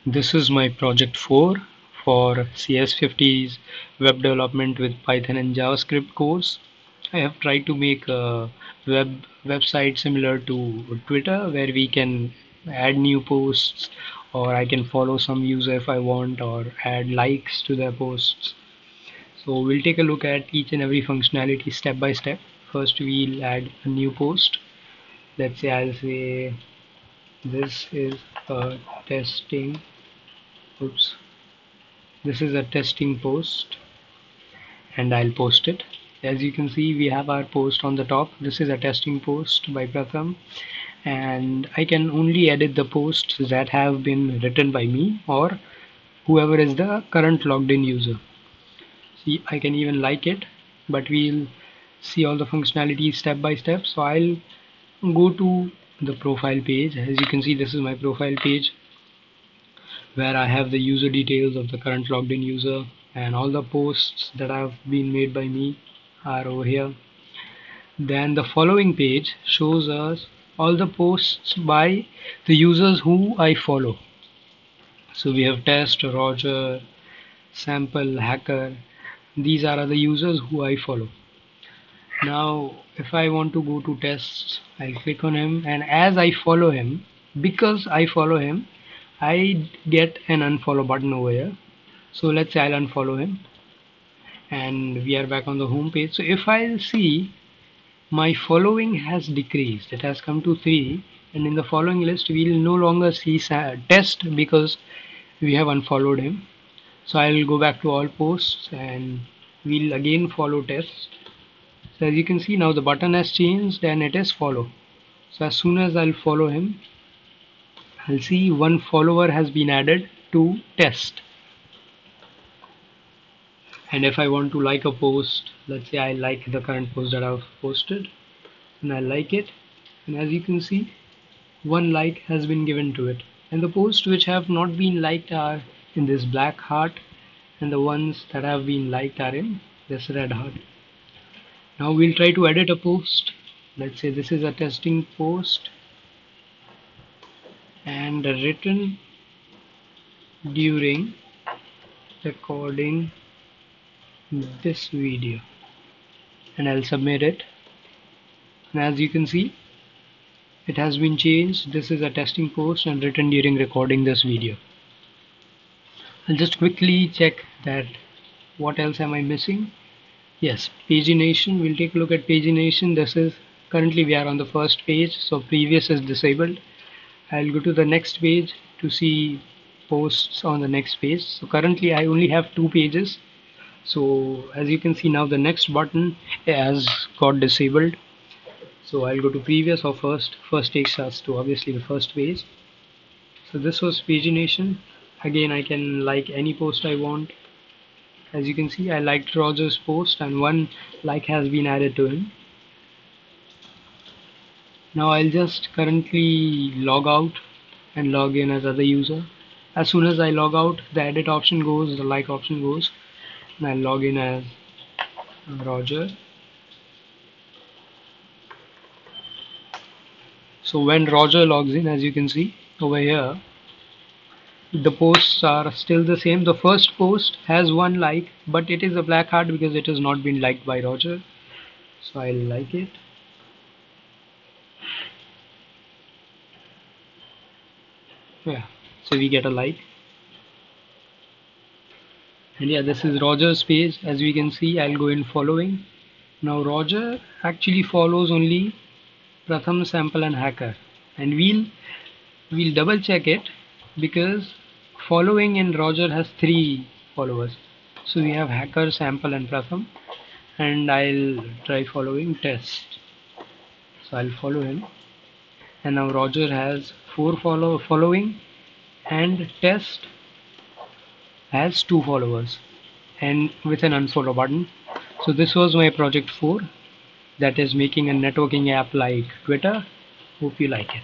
This is my project 4 for CS50's web development with Python and JavaScript course. I have tried to make a website similar to Twitter where we can add new posts, or I can follow some user if I want, or add likes to their posts. So we'll take a look at each and every functionality step by step. First we'll add a new post. Let's say I'll say this is a testing oops this is a testing post, and I'll post it. As you can see, we have our post on the top. This is a testing post by Pratham, and I can only edit the posts that have been written by me or whoever is the current logged in user. See, I can even like it, but we'll see all the functionalities step by step. So I'll go to the profile page. As you can see, this is my profile page where I have the user details of the current logged in user, and all the posts that have been made by me are over here. Then the following page shows us all the posts by the users who I follow. So we have test, Roger, sample, hacker. These are the users who I follow. Now if I want to go to tests, I'll click on him, and as I follow him, because I follow him, I get an unfollow button over here. So let's say I'll unfollow him, and we are back on the home page. So if I'll see, my following has decreased. It has come to 3, and in the following list we'll no longer see test because we have unfollowed him. So I'll go back to all posts and we'll again follow test. So as you can see, now the button has changed and it is follow. So as soon as I'll follow him, I'll see one follower has been added to test. And if I want to like a post, let's say I like the current post that I've posted, and I like it, and as you can see, one like has been given to it, and the posts which have not been liked are in this black heart, and the ones that have been liked are in this red heart. Now we'll try to edit a post. Let's say this is a testing post and written during recording this video, and I'll submit it. And as you can see, it has been changed. This is a testing post and written during recording this video. I'll just quickly check that what else am I missing. Yes, pagination. We'll take a look at pagination. This is currently we are on the first page, so previous is disabled. I'll go to the next page to see posts on the next page. So currently I only have 2 pages. So as you can see, now the next button has got disabled. So I'll go to previous or first takes us to obviously the first page. So this was pagination. Again, I can like any post I want. As you can see, I liked Roger's post and one like has been added to him. Now I'll just currently log out and log in as other user. As soon as I log out, the edit option goes, the like option goes, and I'll log in as Roger. So when Roger logs in, as you can see over here, the posts are still the same. The first post has one like, but it is a black heart because it has not been liked by Roger. So I'll like it. Yeah, so we get a like. And yeah, this is Roger's page. As we can see, I'll go in following. Now Roger actually follows only Pratham, Sample and Hacker, and we'll double check it because following in Roger has 3 followers. So we have Hacker, Sample and Pratham, and I'll try following test. So I'll follow him, and now Roger has 4 following, and test has 2 followers and with an unfollow button. So this was my project 4, that is making a networking app like Twitter. Hope you like it.